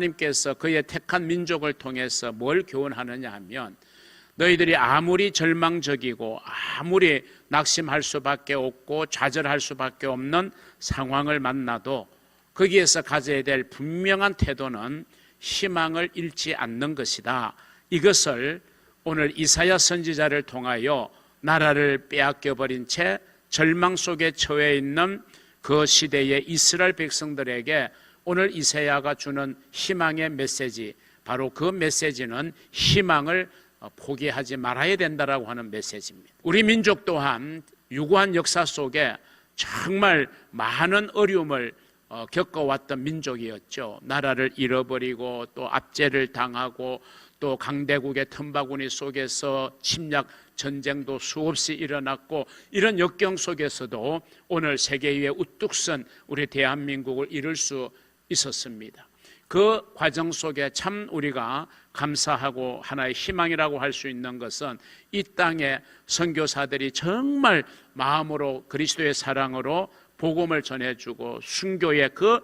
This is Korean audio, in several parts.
하나님께서 그의 택한 민족을 통해서 뭘 교훈하느냐 하면, 너희들이 아무리 절망적이고 아무리 낙심할 수밖에 없고 좌절할 수밖에 없는 상황을 만나도 거기에서 가져야 될 분명한 태도는 희망을 잃지 않는 것이다. 이것을 오늘 이사야 선지자를 통하여 나라를 빼앗겨버린 채 절망 속에 처해 있는 그 시대의 이스라엘 백성들에게 오늘 이사야가 주는 희망의 메시지, 바로 그 메시지는 희망을 포기하지 말아야 된다라고 하는 메시지입니다. 우리 민족 또한 유구한 역사 속에 정말 많은 어려움을 겪어왔던 민족이었죠. 나라를 잃어버리고 또 압제를 당하고 또 강대국의 틈바구니 속에서 침략 전쟁도 수없이 일어났고, 이런 역경 속에서도 오늘 세계 위에 우뚝 선 우리 대한민국을 이룰 수 있었습니다. 그 과정 속에 참 우리가 감사하고 하나의 희망이라고 할 수 있는 것은, 이 땅에 선교사들이 정말 마음으로 그리스도의 사랑으로 복음을 전해주고 순교의 그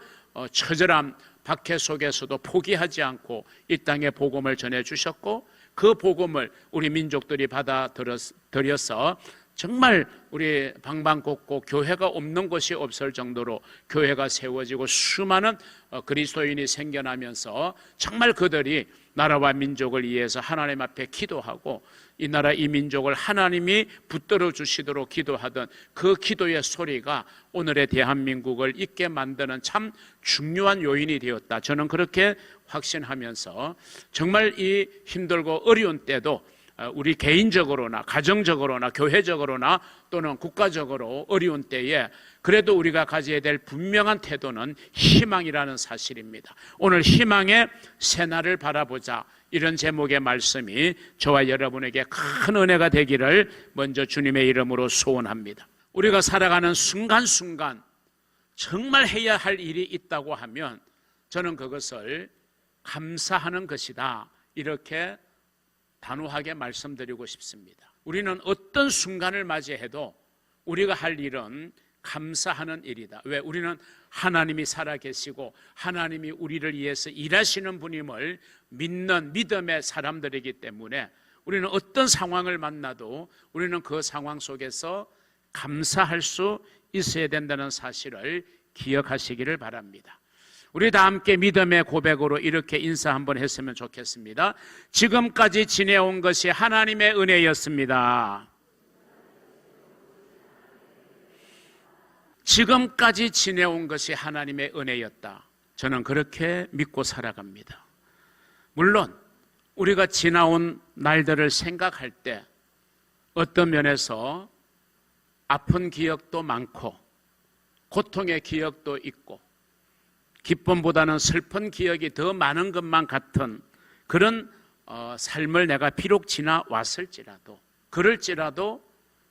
처절한 박해 속에서도 포기하지 않고 이 땅에 복음을 전해주셨고, 그 복음을 우리 민족들이 받아들여서 정말 우리 방방곡곡 교회가 없는 곳이 없을 정도로 교회가 세워지고 수많은 그리스도인이 생겨나면서 정말 그들이 나라와 민족을 위해서 하나님 앞에 기도하고 이 나라 이 민족을 하나님이 붙들어 주시도록 기도하던 그 기도의 소리가 오늘의 대한민국을 있게 만드는 참 중요한 요인이 되었다. 저는 그렇게 확신하면서 정말 이 힘들고 어려운 때도 우리 개인적으로나 가정적으로나 교회적으로나 또는 국가적으로 어려운 때에 그래도 우리가 가져야 될 분명한 태도는 희망이라는 사실입니다. 오늘 희망의 새날을 바라보자, 이런 제목의 말씀이 저와 여러분에게 큰 은혜가 되기를 먼저 주님의 이름으로 소원합니다. 우리가 살아가는 순간순간 정말 해야 할 일이 있다고 하면 저는 그것을 감사하는 것이다, 이렇게 단호하게 말씀드리고 싶습니다. 우리는 어떤 순간을 맞이해도 우리가 할 일은 감사하는 일이다. 왜? 우리는 하나님이 살아계시고 하나님이 우리를 위해서 일하시는 분임을 믿는 믿음의 사람들이기 때문에 우리는 어떤 상황을 만나도 우리는 그 상황 속에서 감사할 수 있어야 된다는 사실을 기억하시기를 바랍니다. 우리 다 함께 믿음의 고백으로 이렇게 인사 한번 했으면 좋겠습니다. 지금까지 지내온 것이 하나님의 은혜였습니다. 지금까지 지내온 것이 하나님의 은혜였다. 저는 그렇게 믿고 살아갑니다. 물론 우리가 지나온 날들을 생각할 때 어떤 면에서 아픈 기억도 많고 고통의 기억도 있고 기쁨보다는 슬픈 기억이 더 많은 것만 같은 그런 삶을 내가 비록 지나왔을지라도, 그럴지라도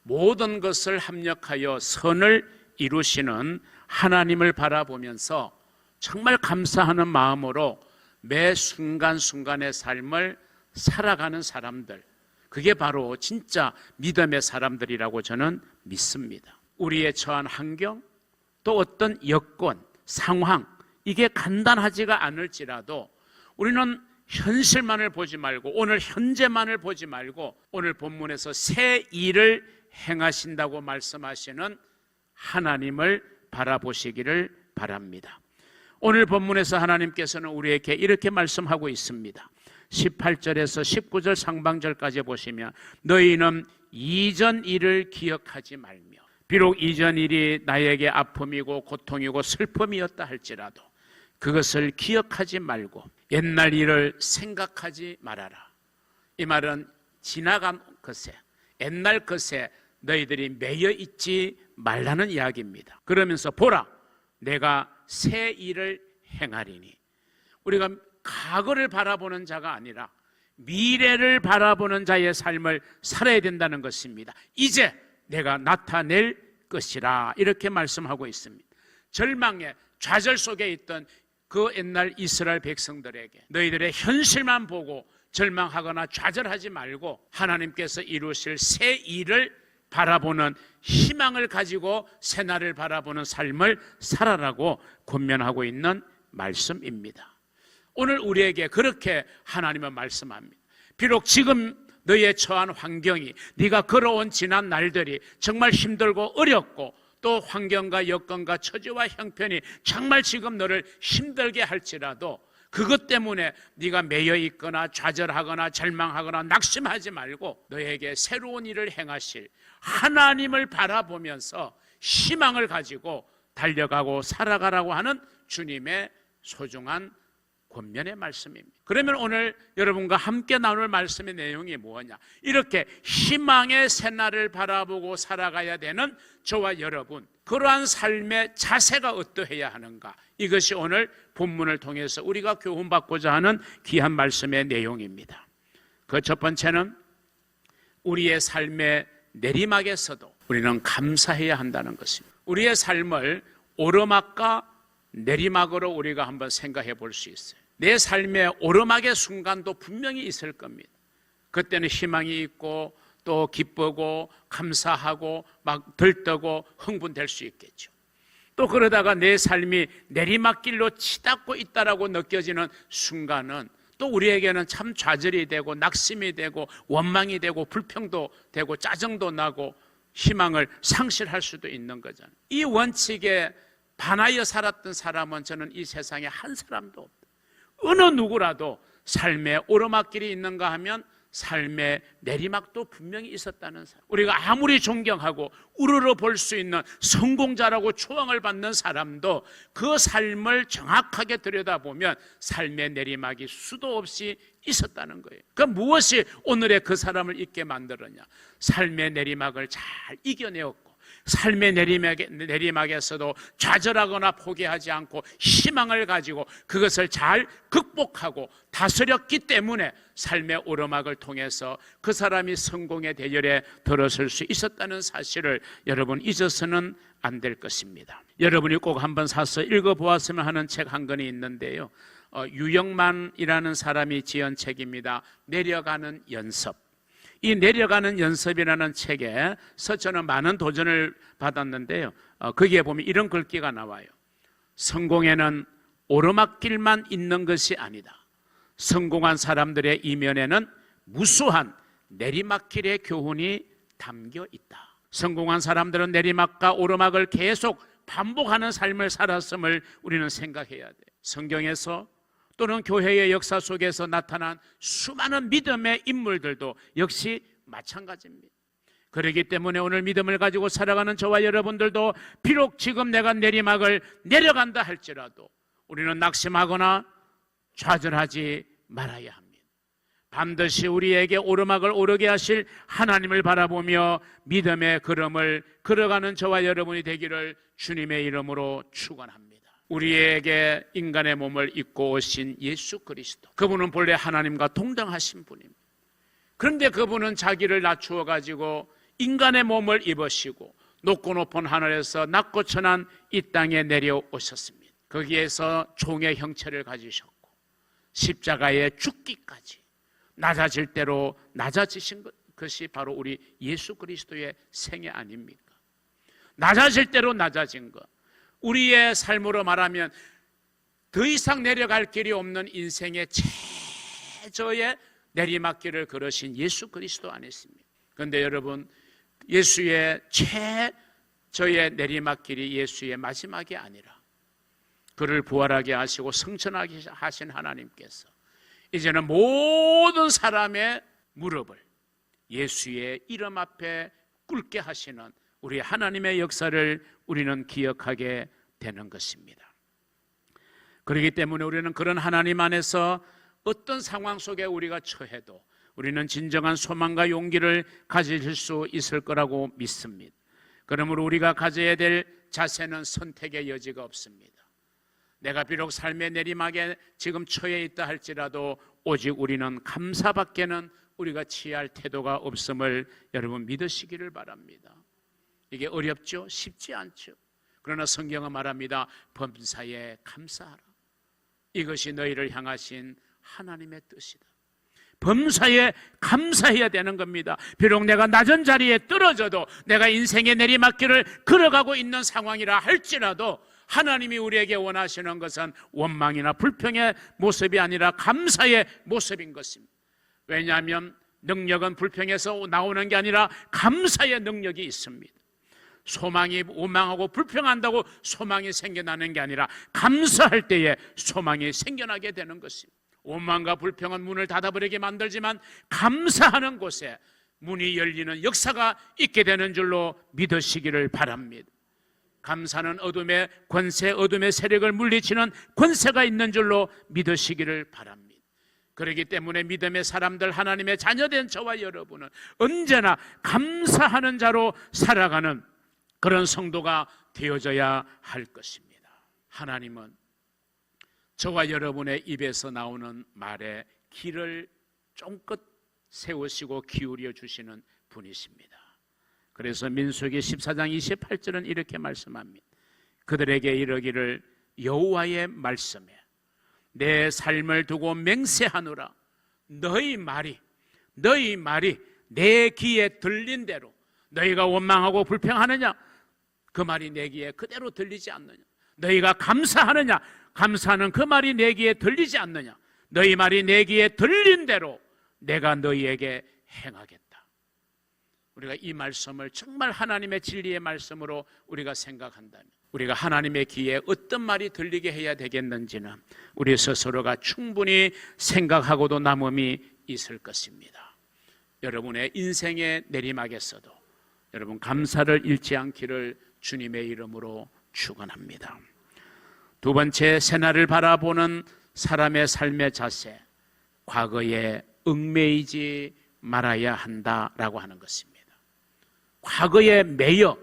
모든 것을 합력하여 선을 이루시는 하나님을 바라보면서 정말 감사하는 마음으로 매 순간순간의 삶을 살아가는 사람들, 그게 바로 진짜 믿음의 사람들이라고 저는 믿습니다. 우리의 처한 환경, 또 어떤 여건, 상황, 이게 간단하지가 않을지라도 우리는 현실만을 보지 말고 오늘 현재만을 보지 말고 오늘 본문에서 새 일을 행하신다고 말씀하시는 하나님을 바라보시기를 바랍니다. 오늘 본문에서 하나님께서는 우리에게 이렇게 말씀하고 있습니다. 18절에서 19절 상반절까지 보시면 너희는 이전 일을 기억하지 말며, 비록 이전 일이 나에게 아픔이고 고통이고 슬픔이었다 할지라도 그것을 기억하지 말고 옛날 일을 생각하지 말아라. 이 말은 지나간 것에, 옛날 것에 너희들이 매여 있지 말라는 이야기입니다. 그러면서 보라, 내가 새 일을 행하리니. 우리가 과거를 바라보는 자가 아니라 미래를 바라보는 자의 삶을 살아야 된다는 것입니다. 이제 내가 나타낼 것이라, 이렇게 말씀하고 있습니다. 절망의 좌절 속에 있던 그 옛날 이스라엘 백성들에게 너희들의 현실만 보고 절망하거나 좌절하지 말고 하나님께서 이루실 새 일을 바라보는 희망을 가지고 새날을 바라보는 삶을 살아라고 권면하고 있는 말씀입니다. 오늘 우리에게 그렇게 하나님은 말씀합니다. 비록 지금 너의 처한 환경이, 네가 걸어온 지난 날들이 정말 힘들고 어렵고 또 환경과 여건과 처지와 형편이 정말 지금 너를 힘들게 할지라도 그것 때문에 네가 매여 있거나 좌절하거나 절망하거나 낙심하지 말고 너에게 새로운 일을 행하실 하나님을 바라보면서 희망을 가지고 달려가고 살아가라고 하는 주님의 소중한 권면의 말씀입니다. 그러면 오늘 여러분과 함께 나눌 말씀의 내용이 뭐냐? 이렇게 희망의 새날을 바라보고 살아가야 되는 저와 여러분, 그러한 삶의 자세가 어떠해야 하는가? 이것이 오늘 본문을 통해서 우리가 교훈받고자 하는 귀한 말씀의 내용입니다. 그 첫 번째는 우리의 삶의 내리막에서도 우리는 감사해야 한다는 것입니다. 우리의 삶을 오르막과 내리막으로 우리가 한번 생각해 볼 수 있어요. 내 삶의 오르막의 순간도 분명히 있을 겁니다. 그때는 희망이 있고 또 기쁘고 감사하고 막 들떠고 흥분될 수 있겠죠. 또 그러다가 내 삶이 내리막길로 치닫고 있다라고 느껴지는 순간은 또 우리에게는 참 좌절이 되고 낙심이 되고 원망이 되고 불평도 되고 짜증도 나고 희망을 상실할 수도 있는 거잖아요. 이 원칙에 반하여 살았던 사람은 저는 이 세상에 한 사람도 없다. 어느 누구라도 삶의 오르막길이 있는가 하면 삶의 내리막도 분명히 있었다는 사람. 우리가 아무리 존경하고 우러러 볼 수 있는 성공자라고 초항을 받는 사람도 그 삶을 정확하게 들여다보면 삶의 내리막이 수도 없이 있었다는 거예요. 그 무엇이 오늘의 그 사람을 있게 만들었냐? 삶의 내리막을 잘 이겨내었고 삶의 내리막에서도 좌절하거나 포기하지 않고 희망을 가지고 그것을 잘 극복하고 다스렸기 때문에 삶의 오르막을 통해서 그 사람이 성공의 대열에 들어설 수 있었다는 사실을 여러분 잊어서는 안 될 것입니다. 여러분이 꼭 한번 사서 읽어보았으면 하는 책 한 권이 있는데요, 유영만이라는 사람이 지은 책입니다. 내려가는 연습. 이 내려가는 연습이라는 책에서 저는 많은 도전을 받았는데요, 거기에 보면 이런 글귀가 나와요. 성공에는 오르막길만 있는 것이 아니다. 성공한 사람들의 이면에는 무수한 내리막길의 교훈이 담겨 있다. 성공한 사람들은 내리막과 오르막을 계속 반복하는 삶을 살았음을 우리는 생각해야 돼요. 성경에서 또는 교회의 역사 속에서 나타난 수많은 믿음의 인물들도 역시 마찬가지입니다. 그렇기 때문에 오늘 믿음을 가지고 살아가는 저와 여러분들도 비록 지금 내가 내리막을 내려간다 할지라도 우리는 낙심하거나 좌절하지 말아야 합니다. 반드시 우리에게 오르막을 오르게 하실 하나님을 바라보며 믿음의 걸음을 걸어가는 저와 여러분이 되기를 주님의 이름으로 축원합니다. 우리에게 인간의 몸을 입고 오신 예수 그리스도, 그분은 본래 하나님과 동등하신 분입니다. 그런데 그분은 자기를 낮추어 가지고 인간의 몸을 입으시고 높고 높은 하늘에서 낮고 천한 이 땅에 내려오셨습니다. 거기에서 종의 형체를 가지셨고 십자가에 죽기까지 낮아질 대로 낮아지신 것이 바로 우리 예수 그리스도의 생애 아닙니까? 낮아질 대로 낮아진 것, 우리의 삶으로 말하면 더 이상 내려갈 길이 없는 인생의 최저의 내리막길을 걸으신 예수 그리스도 안에 있습니다. 그런데 여러분, 예수의 최저의 내리막길이 예수의 마지막이 아니라 그를 부활하게 하시고 성천하게 하신 하나님께서 이제는 모든 사람의 무릎을 예수의 이름 앞에 꿇게 하시는 우리 하나님의 역사를 우리는 기억하게 되는 것입니다. 그렇기 때문에 우리는 그런 하나님 안에서 어떤 상황 속에 우리가 처해도 우리는 진정한 소망과 용기를 가질 수 있을 거라고 믿습니다. 그러므로 우리가 가져야 될 자세는 선택의 여지가 없습니다. 내가 비록 삶의 내리막에 지금 처해 있다 할지라도 오직 우리는 감사밖에는 우리가 취할 태도가 없음을 여러분 믿으시기를 바랍니다. 이게 어렵죠? 쉽지 않죠. 그러나 성경은 말합니다. 범사에 감사하라. 이것이 너희를 향하신 하나님의 뜻이다. 범사에 감사해야 되는 겁니다. 비록 내가 낮은 자리에 떨어져도 내가 인생의 내리막길을 걸어가고 있는 상황이라 할지라도 하나님이 우리에게 원하시는 것은 원망이나 불평의 모습이 아니라 감사의 모습인 것입니다. 왜냐하면 능력은 불평에서 나오는 게 아니라 감사의 능력이 있습니다. 소망이 원망하고 불평한다고 소망이 생겨나는 게 아니라 감사할 때에 소망이 생겨나게 되는 것입니다. 원망과 불평은 문을 닫아버리게 만들지만 감사하는 곳에 문이 열리는 역사가 있게 되는 줄로 믿으시기를 바랍니다. 감사는 어둠의 권세, 어둠의 세력을 물리치는 권세가 있는 줄로 믿으시기를 바랍니다. 그렇기 때문에 믿음의 사람들, 하나님의 자녀된 저와 여러분은 언제나 감사하는 자로 살아가는 그런 성도가 되어져야 할 것입니다. 하나님은 저와 여러분의 입에서 나오는 말에 귀를 쫑긋 세우시고 기울여 주시는 분이십니다. 그래서 민수기 14장 28절은 이렇게 말씀합니다. 그들에게 이르기를 여호와의 말씀에 내 삶을 두고 맹세하노라. 너희 말이 내 귀에 들린 대로, 너희가 원망하고 불평하느냐, 그 말이 내 귀에 그대로 들리지 않느냐. 너희가 감사하느냐, 감사하는 그 말이 내 귀에 들리지 않느냐. 너희 말이 내 귀에 들린 대로 내가 너희에게 행하겠다. 우리가 이 말씀을 정말 하나님의 진리의 말씀으로 우리가 생각한다면, 우리가 하나님의 귀에 어떤 말이 들리게 해야 되겠는지는 우리 스스로가 충분히 생각하고도 남음이 있을 것입니다. 여러분의 인생의 내리막에서도 여러분 감사를 잃지 않기를 주님의 이름으로 축원합니다. 두 번째, 새날을 바라보는 사람의 삶의 자세, 과거에 얽매이지 말아야 한다라고 하는 것입니다. 과거에 매여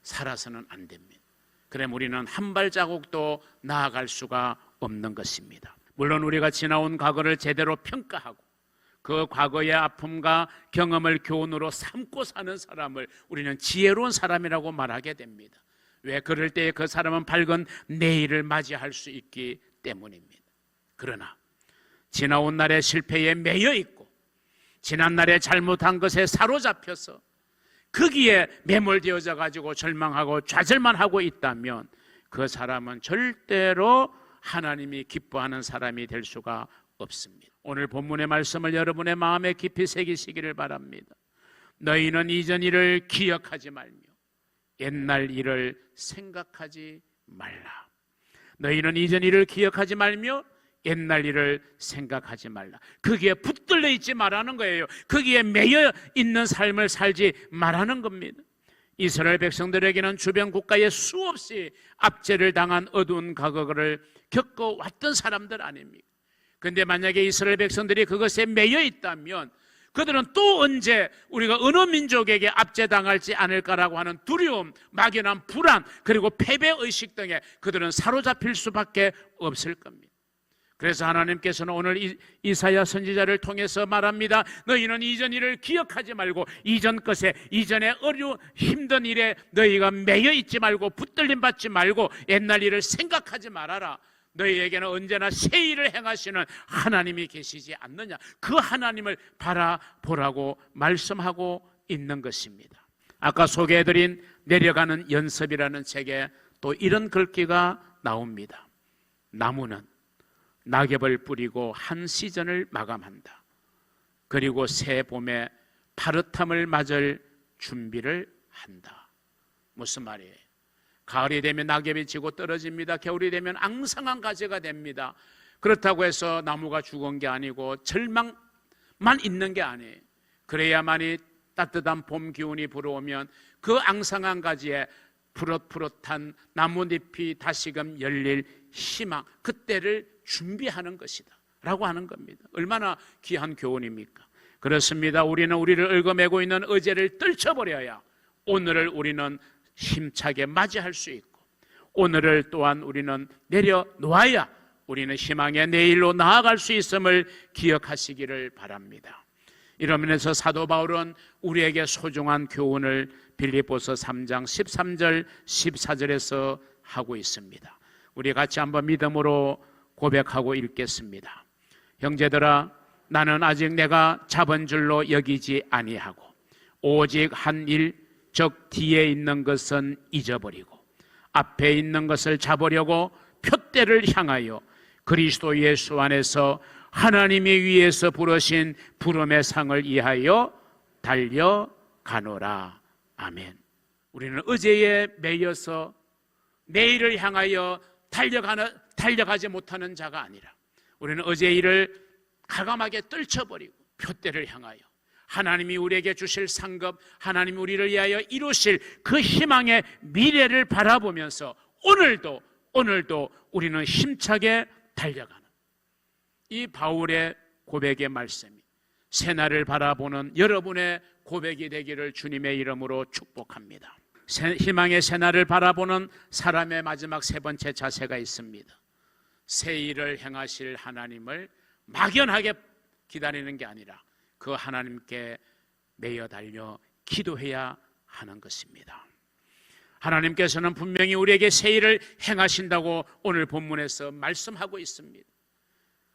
살아서는 안 됩니다. 그럼 우리는 한 발자국도 나아갈 수가 없는 것입니다. 물론 우리가 지나온 과거를 제대로 평가하고 그 과거의 아픔과 경험을 교훈으로 삼고 사는 사람을 우리는 지혜로운 사람이라고 말하게 됩니다. 왜? 그럴 때에 그 사람은 밝은 내일을 맞이할 수 있기 때문입니다. 그러나 지나온 날의 실패에 매여 있고 지난 날에 잘못한 것에 사로잡혀서 거기에 매몰되어져 가지고 절망하고 좌절만 하고 있다면 그 사람은 절대로 하나님이 기뻐하는 사람이 될 수가 없습니다. 오늘 본문의 말씀을 여러분의 마음에 깊이 새기시기를 바랍니다. 너희는 이전 일을 기억하지 말며 옛날 일을 생각하지 말라. 너희는 이전 일을 기억하지 말며 옛날 일을 생각하지 말라. 거기에 붙들려 있지 말라는 거예요. 거기에 매여 있는 삶을 살지 말라는 겁니다. 이스라엘 백성들에게는 주변 국가에 수없이 압제를 당한 어두운 과거를 겪어왔던 사람들 아닙니까? 그런데 만약에 이스라엘 백성들이 그것에 매여 있다면 그들은 또 언제 우리가 어느 민족에게 압제당할지 않을까라고 하는 두려움, 막연한 불안, 그리고 패배의식 등에 그들은 사로잡힐 수밖에 없을 겁니다. 그래서 하나님께서는 오늘 이사야 선지자를 통해서 말합니다. 너희는 이전 일을 기억하지 말고 이전 것에, 이전의 힘든 일에 너희가 매여 있지 말고 붙들림 받지 말고 옛날 일을 생각하지 말아라. 너희에게는 언제나 새 일을 행하시는 하나님이 계시지 않느냐. 그 하나님을 바라보라고 말씀하고 있는 것입니다. 아까 소개해드린 내려가는 연습이라는 책에 또 이런 글귀가 나옵니다. 나무는 낙엽을 뿌리고 한 시즌을 마감한다. 그리고 새 봄에 파릇함을 맞을 준비를 한다. 무슨 말이에요? 가을이 되면 낙엽이 지고 떨어집니다. 겨울이 되면 앙상한 가지가 됩니다. 그렇다고 해서 나무가 죽은 게 아니고 절망만 있는 게 아니에요. 그래야만이 따뜻한 봄 기운이 불어오면 그 앙상한 가지에 푸릇푸릇한 나뭇잎이 다시금 열릴 희망, 그때를 준비하는 것이다 라고 하는 겁니다. 얼마나 귀한 교훈입니까? 그렇습니다. 우리는 우리를 얽어매고 있는 어제를 떨쳐버려야 오늘을 우리는 힘차게 맞이할 수 있고, 오늘을 또한 우리는 내려놓아야 우리는 희망의 내일로 나아갈 수 있음을 기억하시기를 바랍니다. 이런 면에서 사도 바울은 우리에게 소중한 교훈을 빌립보서 3장 13절 14절에서 하고 있습니다. 우리 같이 한번 믿음으로 고백하고 읽겠습니다. 형제들아, 나는 아직 내가 잡은 줄로 여기지 아니하고 오직 한 일, 즉 뒤에 있는 것은 잊어버리고 앞에 있는 것을 잡으려고 표대를 향하여 그리스도 예수 안에서 하나님이 위에서 부르신 부름의 상을 위하여 달려가노라. 아멘. 우리는 어제에 매여서 내일을 향하여 달려가지 못하는 자가 아니라 우리는 어제의 일을 가감하게 떨쳐버리고 표대를 향하여 하나님이 우리에게 주실 상급, 하나님이 우리를 위하여 이루실 그 희망의 미래를 바라보면서 오늘도 우리는 힘차게 달려가는 이 바울의 고백의 말씀이 새날을 바라보는 여러분의 고백이 되기를 주님의 이름으로 축복합니다. 희망의 새날을 바라보는 사람의 마지막 세 번째 자세가 있습니다. 새 일을 행하실 하나님을 막연하게 기다리는 게 아니라 그 하나님께 매여 달려 기도해야 하는 것입니다. 하나님께서는 분명히 우리에게 새 일을 행하신다고 오늘 본문에서 말씀하고 있습니다.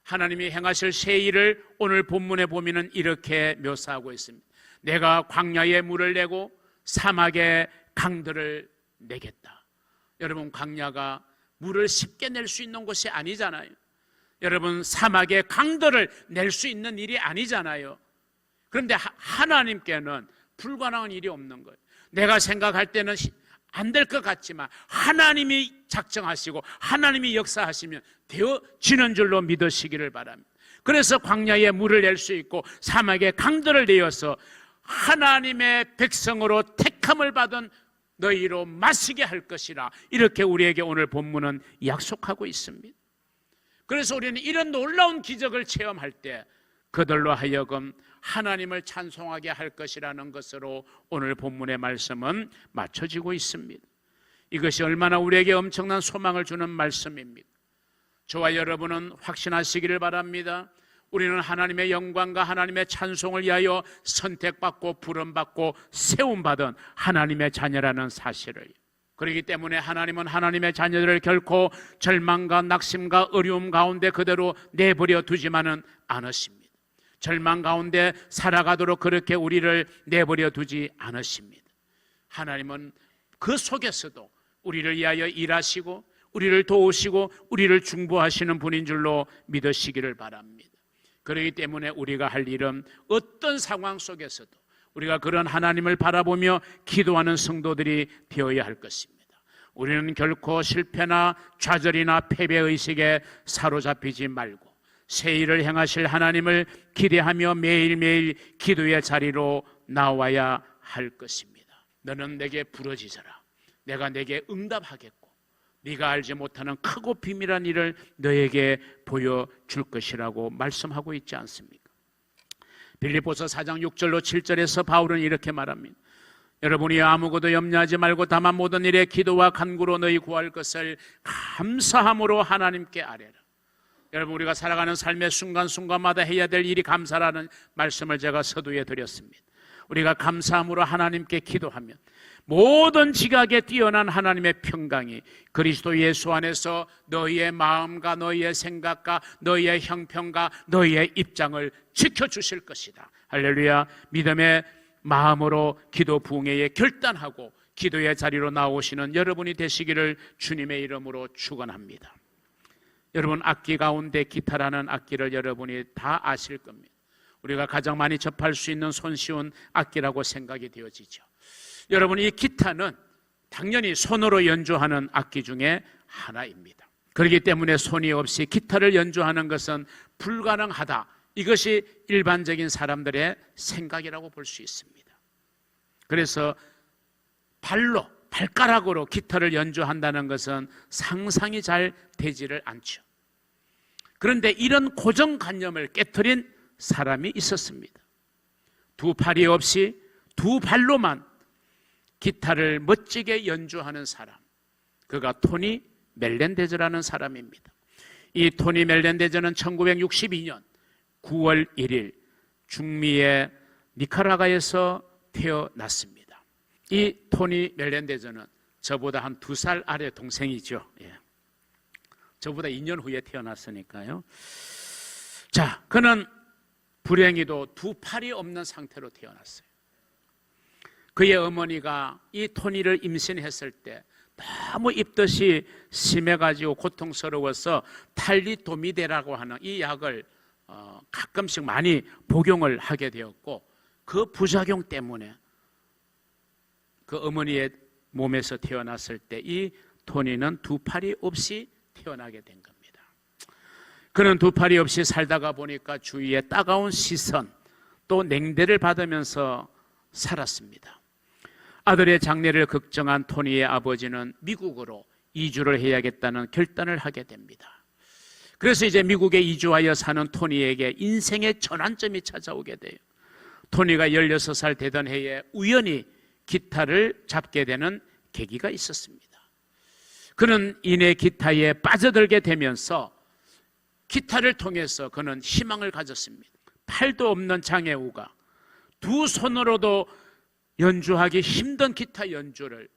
하나님이 행하실 새 일을 오늘 본문에 보면 이렇게 묘사하고 있습니다. 내가 광야에 물을 내고 사막에 강들을 내겠다. 여러분, 광야가 물을 쉽게 낼 수 있는 곳이 아니잖아요. 여러분, 사막에 강들을 낼 수 있는 일이 아니잖아요. 그런데 하나님께는 불가능한 일이 없는 거예요. 내가 생각할 때는 안 될 것 같지만 하나님이 작정하시고 하나님이 역사하시면 되어지는 줄로 믿으시기를 바랍니다. 그래서 광야에 물을 낼 수 있고 사막에 강들을 내어서 하나님의 백성으로 택함을 받은 너희로 마시게 할 것이라, 이렇게 우리에게 오늘 본문은 약속하고 있습니다. 그래서 우리는 이런 놀라운 기적을 체험할 때 그들로 하여금 하나님을 찬송하게 할 것이라는 것으로 오늘 본문의 말씀은 맞춰지고 있습니다. 이것이 얼마나 우리에게 엄청난 소망을 주는 말씀입니다. 저와 여러분은 확신하시기를 바랍니다. 우리는 하나님의 영광과 하나님의 찬송을 위하여 선택받고 부름받고 세움받은 하나님의 자녀라는 사실을, 그렇기 때문에 하나님은 하나님의 자녀들을 결코 절망과 낙심과 어려움 가운데 그대로 내버려 두지만은 않으십니다. 절망 가운데 살아가도록 그렇게 우리를 내버려 두지 않으십니다. 하나님은 그 속에서도 우리를 위하여 일하시고 우리를 도우시고 우리를 중보하시는 분인 줄로 믿으시기를 바랍니다. 그렇기 때문에 우리가 할 일은 어떤 상황 속에서도 우리가 그런 하나님을 바라보며 기도하는 성도들이 되어야 할 것입니다. 우리는 결코 실패나 좌절이나 패배의식에 사로잡히지 말고 새 일을 행하실 하나님을 기대하며 매일매일 기도의 자리로 나와야 할 것입니다. 너는 내게 부르짖어라. 내가 내게 응답하겠고 네가 알지 못하는 크고 비밀한 일을 너에게 보여줄 것이라고 말씀하고 있지 않습니까? 빌립보서 4장 6절로 7절에서 바울은 이렇게 말합니다. 여러분이 아무것도 염려하지 말고 다만 모든 일에 기도와 간구로 너희 구할 것을 감사함으로 하나님께 아뢰라. 여러분, 우리가 살아가는 삶의 순간순간마다 해야 될 일이 감사라는 말씀을 제가 서두에 드렸습니다. 우리가 감사함으로 하나님께 기도하면 모든 지각에 뛰어난 하나님의 평강이 그리스도 예수 안에서 너희의 마음과 너희의 생각과 너희의 형편과 너희의 입장을 지켜주실 것이다. 할렐루야. 믿음의 마음으로 기도 부흥회에 결단하고 기도의 자리로 나오시는 여러분이 되시기를 주님의 이름으로 축원합니다. 여러분, 악기 가운데 기타라는 악기를 여러분이 다 아실 겁니다. 우리가 가장 많이 접할 수 있는 손쉬운 악기라고 생각이 되어지죠. 여러분, 이 기타는 당연히 손으로 연주하는 악기 중에 하나입니다. 그렇기 때문에 손이 없이 기타를 연주하는 것은 불가능하다. 이것이 일반적인 사람들의 생각이라고 볼 수 있습니다. 그래서 발가락으로 기타를 연주한다는 것은 상상이 잘 되지를 않죠. 그런데 이런 고정관념을 깨트린 사람이 있었습니다. 두 팔이 없이 두 발로만 기타를 멋지게 연주하는 사람, 그가 토니 멜렌데즈라는 사람입니다. 이 토니 멜렌데즈는 1962년 9월 1일 중미의 니카라과에서 태어났습니다. 이 토니 멜렌데즈는 저보다 한 2살 아래 동생이죠. 저보다 2년 후에 태어났으니까요. 자, 그는 불행히도 두 팔이 없는 상태로 태어났어요. 그의 어머니가 이 토니를 임신했을 때 너무 입덧이 심해가지고 고통스러워서 탈리도미데라고 하는 이 약을 가끔씩 많이 복용을 하게 되었고, 그 부작용 때문에 그 어머니의 몸에서 태어났을 때 이 토니는 두 팔이 없이 태어나게 된 겁니다. 그는 두 팔이 없이 살다가 보니까 주위의 따가운 시선 또 냉대를 받으면서 살았습니다. 아들의 장례를 걱정한 토니의 아버지는 미국으로 이주를 해야겠다는 결단을 하게 됩니다. 그래서 이제 미국에 이주하여 사는 토니에게 인생의 전환점이 찾아오게 돼요. 토니가 16살 되던 해에 우연히 기타를 잡게 되는 계기가 있었습니다. 그는 이내 기타에 빠져들게 되면서 기타를 통해서 그는 희망을 가졌습니다. 팔도 없는 장애우가 두 손으로도 연주하기 힘든 기타 연주를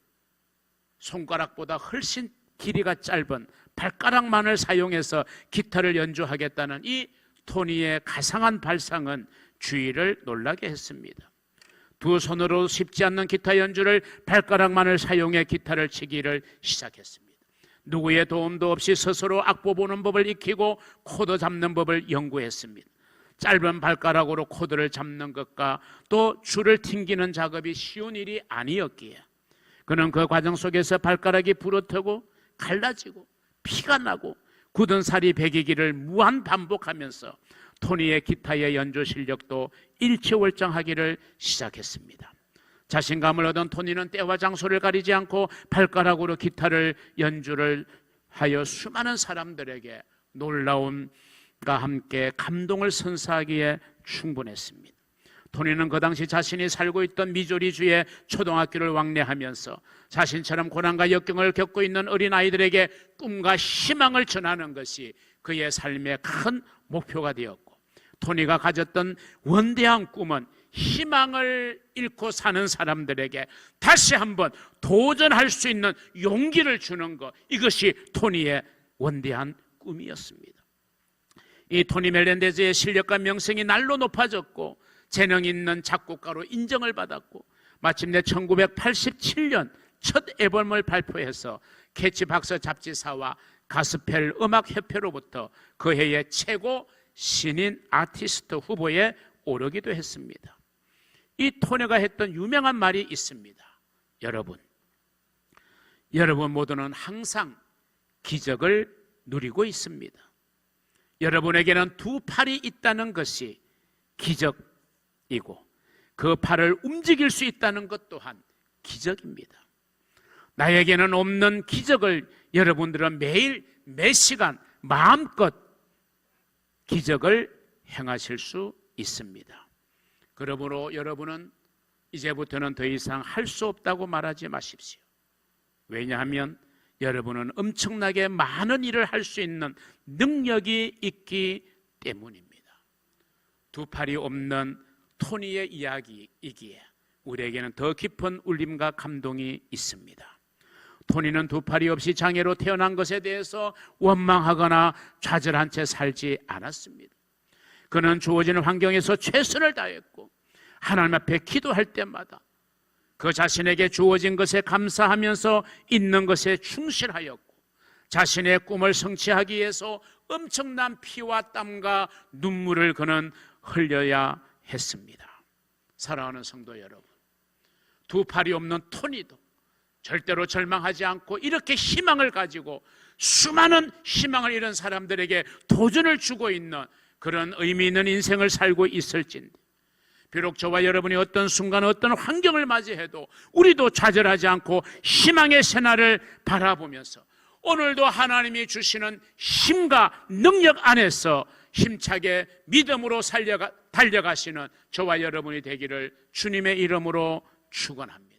손가락보다 훨씬 길이가 짧은 발가락만을 사용해서 기타를 연주하겠다는 이 토니의 가상한 발상은 주위를 놀라게 했습니다. 두 손으로 쉽지 않는 기타 연주를 발가락만을 사용해 기타를 치기를 시작했습니다. 누구의 도움도 없이 스스로 악보 보는 법을 익히고 코드 잡는 법을 연구했습니다. 짧은 발가락으로 코드를 잡는 것과 또 줄을 튕기는 작업이 쉬운 일이 아니었기에 그는 그 과정 속에서 발가락이 부러뜨고 갈라지고 피가 나고 굳은 살이 배기기를 무한 반복하면서 토니의 기타의 연주 실력도 일취월장하기를 시작했습니다. 자신감을 얻은 토니는 때와 장소를 가리지 않고 발가락으로 기타를 연주를 하여 수많은 사람들에게 놀라움과 함께 감동을 선사하기에 충분했습니다. 토니는 그 당시 자신이 살고 있던 미조리주의 초등학교를 왕래하면서 자신처럼 고난과 역경을 겪고 있는 어린아이들에게 꿈과 희망을 전하는 것이 그의 삶의 큰 목표가 되었고, 토니가 가졌던 원대한 꿈은 희망을 잃고 사는 사람들에게 다시 한번 도전할 수 있는 용기를 주는 것, 이것이 토니의 원대한 꿈이었습니다. 이 토니 멜렌데즈의 실력과 명성이 날로 높아졌고 재능 있는 작곡가로 인정을 받았고 마침내 1987년 첫 앨범을 발표해서 캐치 박스 잡지사와 가스펠 음악협회로부터 그 해의 최고 신인 아티스트 후보에 오르기도 했습니다. 이 토니가 했던 유명한 말이 있습니다. 여러분 모두는 항상 기적을 누리고 있습니다. 여러분에게는 두 팔이 있다는 것이 기적이고 그 팔을 움직일 수 있다는 것 또한 기적입니다. 나에게는 없는 기적을 여러분들은 매일 매시간 마음껏 기적을 행하실 수 있습니다. 그러므로 여러분은 이제부터는 더 이상 할 수 없다고 말하지 마십시오. 왜냐하면 여러분은 엄청나게 많은 일을 할 수 있는 능력이 있기 때문입니다. 두 팔이 없는 토니의 이야기이기에 우리에게는 더 깊은 울림과 감동이 있습니다. 토니는 두 팔이 없이 장애로 태어난 것에 대해서 원망하거나 좌절한 채 살지 않았습니다. 그는 주어지는 환경에서 최선을 다했고 하나님 앞에 기도할 때마다 그 자신에게 주어진 것에 감사하면서 있는 것에 충실하였고 자신의 꿈을 성취하기 위해서 엄청난 피와 땀과 눈물을 그는 흘려야 했습니다. 사랑하는 성도 여러분, 두 팔이 없는 토니도 절대로 절망하지 않고 이렇게 희망을 가지고 수많은 희망을 잃은 사람들에게 도전을 주고 있는 그런 의미 있는 인생을 살고 있을진데, 비록 저와 여러분이 어떤 순간 어떤 환경을 맞이해도 우리도 좌절하지 않고 희망의 새날을 바라보면서 오늘도 하나님이 주시는 힘과 능력 안에서 힘차게 믿음으로 달려가시는 저와 여러분이 되기를 주님의 이름으로 축원합니다.